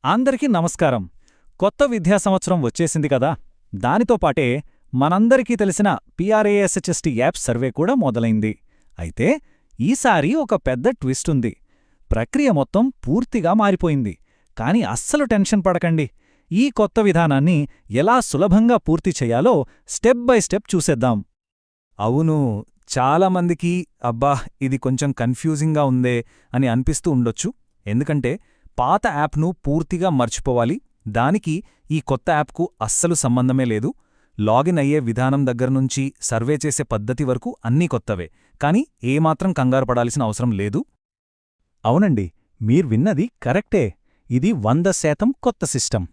అందరికీ నమస్కారం. కొత్త విద్యా సంవత్సరం వచ్చేసింది కదా. దానితో పాటే మనందరికీ తెలిసిన PRASHST యాప్ సర్వే కూడా మొదలైంది. అయితే ఈసారి ఒక పెద్ద ట్విస్ట్ ఉంది. ప్రక్రియ మొత్తం పూర్తిగా మారిపోయింది. కాని అస్సలు టెన్షన్ పడకండి. ఈ కొత్త విధానాన్ని ఎలా సులభంగా పూర్తి చెయ్యాలో స్టెప్ బై స్టెప్ చూసేద్దాం. అవును, చాలామందికి అబ్బా ఇది కొంచెం కన్ఫ్యూజింగ్గా ఉందే అని అనిపిస్తూ ఉండొచ్చు. ఎందుకంటే పాత యాప్ను పూర్తిగా మర్చిపోవాలి. దానికి ఈ కొత్త యాప్కు అస్సలు సంబంధమే లేదు. లాగిన్ అయ్యే విధానం దగ్గర్నుంచి సర్వే చేసే పద్ధతి వరకు అన్నీ కొత్తవే. కాని ఏమాత్రం కంగారు పడాల్సిన అవసరం లేదు. అవునండి, మీరు విన్నది కరెక్టే. ఇది 100% కొత్త సిస్టమ్.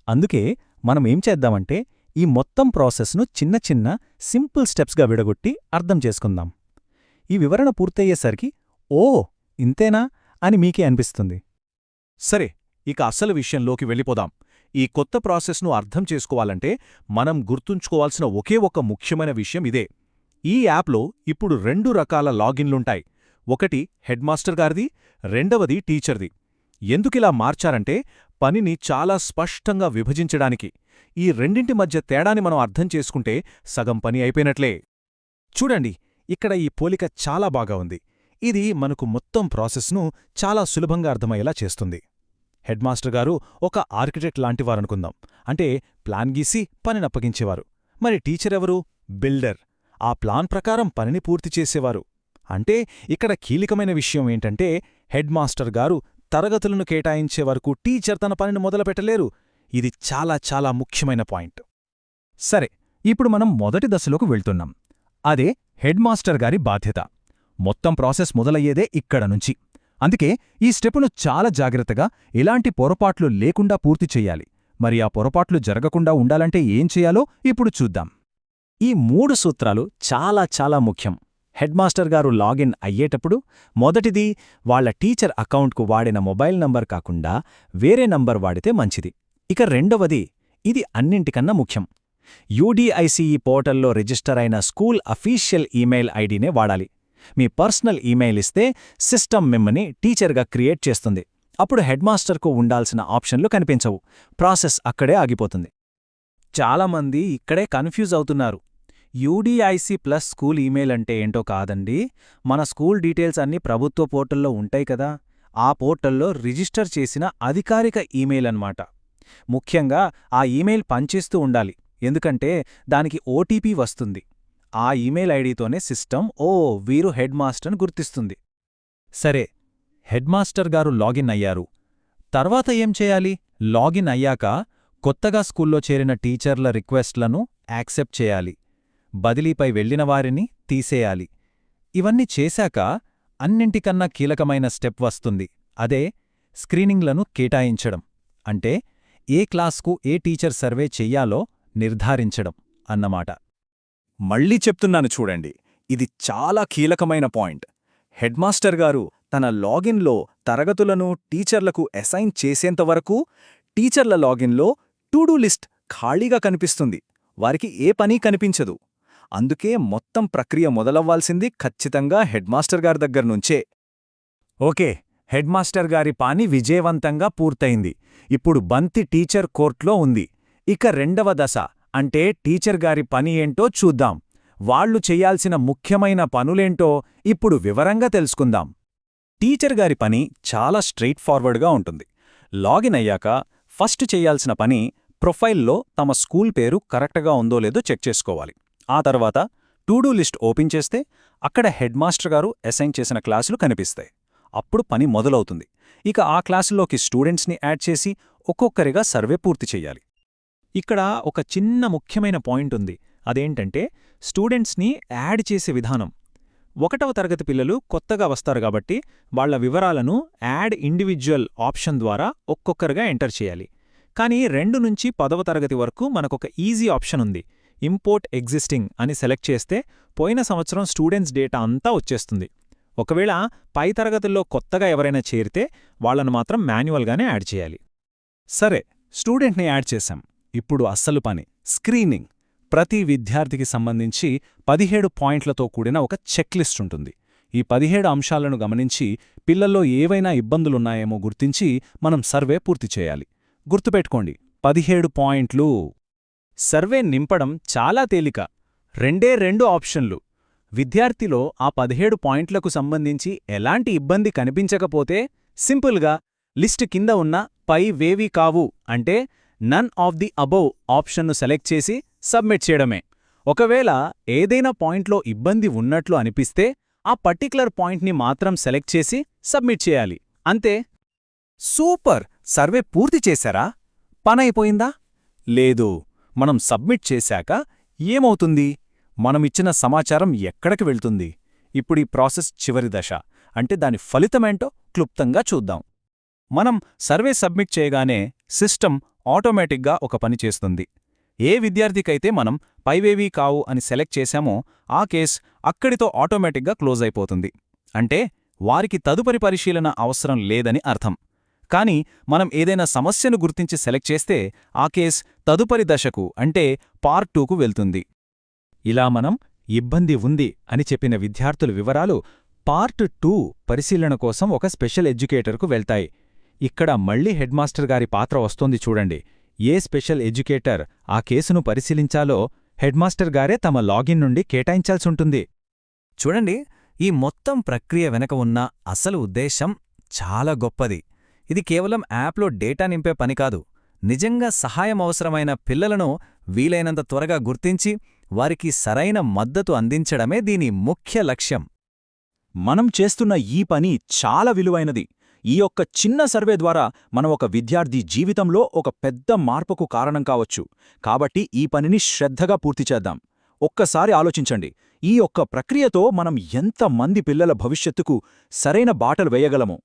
అందుకే మనమేం చేద్దామంటే ఈ మొత్తం ప్రాసెస్ను చిన్న చిన్న సింపుల్ స్టెప్స్గా విడగొట్టి అర్థం చేసుకుందాం. ఈ వివరణ పూర్తయ్యేసరికి ఓ ఇంతేనా అని మీకే అనిపిస్తుంది. సరే, ఇక అసలు విషయంలోకి వెళ్ళిపోదాం. ఈ కొత్త ప్రాసెస్ను అర్థం చేసుకోవాలంటే మనం గుర్తుంచుకోవాల్సిన ఒకే ఒక ముఖ్యమైన విషయం ఇదే. ఈ యాప్లో ఇప్పుడు 2 రకాల లాగిన్లుంటాయి. ఒకటి హెడ్మాస్టర్ గారిది, రెండవది టీచర్ది. ఎందుకిలా మార్చారంటే పనిని చాలా స్పష్టంగా విభజించడానికి. ఈ రెండింటి మధ్య తేడాని మనం అర్థం చేసుకుంటే సగం పని అయిపోయినట్లే. చూడండి, ఇక్కడ ఈ పోలిక చాలా బాగా ఉంది. ఇది మనకు మొత్తం ప్రాసెస్ను చాలా సులభంగా అర్థమయ్యేలా చేస్తుంది. హెడ్మాస్టర్ గారు ఒక ఆర్కిటెక్ట్ లాంటివారనుకుందాం. అంటే ప్లాన్ గీసి పనినప్పగించేవారు. మరి టీచర్ ఎవరు? బిల్డర్. ఆ ప్లాన్ ప్రకారం పనిని పూర్తి చేసేవారు. అంటే ఇక్కడ కీలకమైన విషయం ఏంటంటే హెడ్మాస్టర్ గారు తరగతులను కేటాయించే వరకు టీచర్ తన పనిని మొదలుపెట్టలేరు. ఇది చాలా చాలా ముఖ్యమైన పాయింట్. సరే, ఇప్పుడు మనం మొదటి దశలోకి వెళ్తున్నాం. అదే హెడ్మాస్టర్ గారి బాధ్యత. మొత్తం ప్రాసెస్ మొదలయ్యేదే ఇక్కడ నుంచి. అందుకే ఈ స్టెప్పును చాలా జాగ్రత్తగా, ఎలాంటి పొరపాట్లు లేకుండా పూర్తి చెయ్యాలి. మరి ఆ పొరపాట్లు జరగకుండా ఉండాలంటే ఏం చేయాలో ఇప్పుడు చూద్దాం. ఈ 3 సూత్రాలు చాలా చాలా ముఖ్యం. హెడ్మాస్టర్ గారు లాగిన్ అయ్యేటప్పుడు మొదటిది వాళ్ల టీచర్ అకౌంట్కు వాడిన మొబైల్ నంబర్ కాకుండా వేరే నంబర్ వాడితే మంచిది. ఇక రెండవది, ఇది అన్నింటికన్నా ముఖ్యం, UDICE పోర్టల్లో రిజిస్టర్ అయిన స్కూల్ అఫీషియల్ ఈమెయిల్ ఐడీనే వాడాలి. మీ పర్సనల్ ఈమెయిల్ ఇస్తే సిస్టమ్ మిమ్మల్ని టీచర్గా క్రియేట్ చేస్తుంది. అప్పుడు హెడ్మాస్టర్కు ఉండాల్సిన ఆప్షన్లు కనిపించవు. ప్రాసెస్ అక్కడే ఆగిపోతుంది. చాలామంది ఇక్కడే కన్ఫ్యూజ్ అవుతున్నారు. UDIC ప్లస్ స్కూల్ ఈమెయిల్ అంటే ఏంటో కాదండి. మన స్కూల్ డీటెయిల్స్ అన్నీ ప్రభుత్వ పోర్టల్లో ఉంటాయి కదా, ఆ పోర్టల్లో రిజిస్టర్ చేసిన అధికారిక ఈమెయిల్ అన్నమాట. ముఖ్యంగా ఆ ఈమెయిల్ పనిచేస్తూ ఉండాలి. ఎందుకంటే దానికి OTP వస్తుంది. ఆ ఈమెయిల్ ఐడితోనే సిస్టమ్ వీరు హెడ్ మాస్టర్ని గుర్తిస్తుంది. సరే, హెడ్మాస్టర్ గారు లాగిన్ అయ్యారు. తర్వాత ఏం చేయాలి? లాగిన్ అయ్యాక కొత్తగా స్కూల్లో చేరిన టీచర్ల రిక్వెస్ట్లను యాక్సెప్ట్ చేయాలి. బదిలీపై వెళ్లిన వారిని తీసేయాలి. ఇవన్నీ చేశాక అన్నింటికన్నా కీలకమైన స్టెప్ వస్తుంది. అదే స్క్రీనింగ్లను కేటాయించడం. అంటే ఏ క్లాస్కు ఏ టీచర్ సర్వే చెయ్యాలో నిర్ధారించడం అన్నమాట. మళ్ళీ చెప్తున్నాను చూడండి, ఇది చాలా కీలకమైన పాయింట్. హెడ్మాస్టర్ గారు తన లాగిన్లో తరగతులను టీచర్లకు అసైన్ చేసేంతవరకు టీచర్ల లాగిన్లో టు డూ లిస్ట్ ఖాళీగా కనిపిస్తుంది. వారికి ఏ పనీ కనిపించదు. అందుకే మొత్తం ప్రక్రియ మొదలవ్వాల్సింది ఖచ్చితంగా హెడ్మాస్టర్ గారి దగ్గర్నుంచే. ఓకే, హెడ్మాస్టర్ గారి పని విజయవంతంగా పూర్తయింది. ఇప్పుడు బంతి టీచర్ కోర్ట్లో ఉంది. ఇక రెండవ దశ, అంటే టీచర్ గారి పని ఏంటో చూద్దాం. వాళ్లు చెయ్యాల్సిన ముఖ్యమైన పనులేంటో ఇప్పుడు వివరంగా తెలుసుకుందాం. టీచర్ గారి పని చాలా స్ట్రెయిట్ ఫార్వర్డ్గా ఉంటుంది. లాగిన్ అయ్యాక ఫస్ట్ చెయ్యాల్సిన పని ప్రొఫైల్లో తమ స్కూల్ పేరు కరెక్ట్గా ఉందో లేదో చెక్ చేసుకోవాలి. ఆ తర్వాత టు డూ లిస్ట్ ఓపెన్ చేస్తే అక్కడ హెడ్మాస్టర్ గారు అసైన్ చేసిన క్లాసులు కనిపిస్తాయి. అప్పుడు పని మొదలవుతుంది. ఇక ఆ క్లాసుల్లోకి స్టూడెంట్స్ని యాడ్ చేసి ఒక్కొక్కరిగా సర్వే పూర్తి చెయ్యాలి. ఇక్కడ ఒక చిన్న ముఖ్యమైన పాయింట్ ఉంది. అదేంటంటే స్టూడెంట్స్ని యాడ్ చేసే విధానం. 1వ తరగతి పిల్లలు కొత్తగా వస్తారు కాబట్టి వాళ్ల వివరాలను యాడ్ ఇండివిడ్యువల్ ఆప్షన్ ద్వారా ఒక్కొక్కరుగా ఎంటర్ చేయాలి. కానీ 2 నుంచి 10వ తరగతి వరకు మనకొక ఈజీ ఆప్షన్ ఉంది. ఇంపోర్ట్ ఎగ్జిస్టింగ్ అని సెలెక్ట్ చేస్తే పోయిన సంవత్సరం స్టూడెంట్స్ డేటా అంతా వచ్చేస్తుంది. ఒకవేళ పై తరగతుల్లో కొత్తగా ఎవరైనా చేరితే వాళ్లను మాత్రం మాన్యువల్గానే యాడ్ చేయాలి. సరే, స్టూడెంట్ని యాడ్ చేశాం. ఇప్పుడు అస్సలు పని స్క్రీనింగ్. ప్రతి విద్యార్థికి సంబంధించి 17 పాయింట్లతో కూడిన ఒక చెక్లిస్ట్ ఉంటుంది. ఈ 17 అంశాలను గమనించి పిల్లల్లో ఏవైనా ఇబ్బందులున్నాయేమో గుర్తించి మనం సర్వే పూర్తి చేయాలి. గుర్తుపెట్టుకోండి 17 పాయింట్లు. సర్వే నింపడం చాలా తేలిక. 2 ఆప్షన్లు. విద్యార్థిలో ఆ 17 పాయింట్లకు సంబంధించి ఎలాంటి ఇబ్బంది కనిపించకపోతే సింపుల్గా లిస్ట్ కింద ఉన్న పై వేవి కావు అంటే నన్ ఆఫ్ ది అబోవ్ ఆప్షన్ను సెలెక్ట్ చేసి సబ్మిట్ చేయడమే. ఒకవేళ ఏదైనా పాయింట్లో ఇబ్బంది ఉన్నట్లు అనిపిస్తే ఆ పర్టిక్యులర్ పాయింట్ని మాత్రం సెలెక్ట్ చేసి సబ్మిట్ చేయాలి. అంతే. సూపర్! సర్వే పూర్తి చేశారా? పనైపోయిందా? లేదు. మనం సబ్మిట్ చేశాక ఏమవుతుంది? మనమిచ్చిన సమాచారం ఎక్కడికి వెళ్తుంది? ఇప్పుడీ ప్రాసెస్ చివరి దశ. అంటే దాని ఫలితమేంటో క్లుప్తంగా చూద్దాం. మనం సర్వే సబ్మిట్ చేయగానే సిస్టమ్ ఆటోమేటిక్గా ఒక పని చేస్తుంది. ఏ విద్యార్థికైతే మనం పైవేవీ కావు అని సెలెక్ట్ చేశామో ఆ కేస్ అక్కడితో ఆటోమేటిక్గా క్లోజ్ అయిపోతుంది. అంటే వారికి తదుపరి పరిశీలన అవసరం లేదని అర్థం. కానీ మనం ఏదైనా సమస్యను గుర్తించి సెలెక్ట్ చేస్తే ఆ కేస్ తదుపరి దశకు అంటే పార్ట్ 2కు వెళ్తుంది. ఇలా మనం ఇబ్బంది ఉంది అని చెప్పిన విద్యార్థుల వివరాలు పార్ట్ 2 పరిశీలన కోసం ఒక స్పెషల్ ఎడ్యుకేటర్కు వెళ్తాయి. ఇక్కడ మళ్లీ హెడ్మాస్టర్ గారి పాత్ర వస్తోంది చూడండి. ఏ స్పెషల్ ఎడ్యుకేటర్ ఆ కేసును పరిశీలించాలో హెడ్మాస్టర్ గారే తమ లాగిన్ నుండి కేటాయించాల్సుంటుంది. చూడండి, ఈ మొత్తం ప్రక్రియ వెనక ఉన్న అసలు ఉద్దేశం చాలా గొప్పది. ఇది కేవలం యాప్లో డేటా నింపే పని కాదు. నిజంగా సహాయం అవసరమైన పిల్లలను వీలైనంత త్వరగా గుర్తించి వారికి సరైన మద్దతు అందించడమే దీని ముఖ్య లక్ష్యం. మనం చేస్తున్న ఈ పని చాలా విలువైనది. ఈ యొక్క చిన్న సర్వే ద్వారా మనం ఒక విద్యార్థి జీవితంలో ఒక పెద్ద మార్పుకు కారణం కావచ్చు. కాబట్టి ఈ పనిని శ్రద్ధగా పూర్తి చేద్దాం. ఒక్కసారి ఆలోచించండి, ఈ ఒక్క ప్రక్రియతో మనం ఎంతమంది పిల్లల భవిష్యత్తుకు సరైన బాటలు వేయగలమో.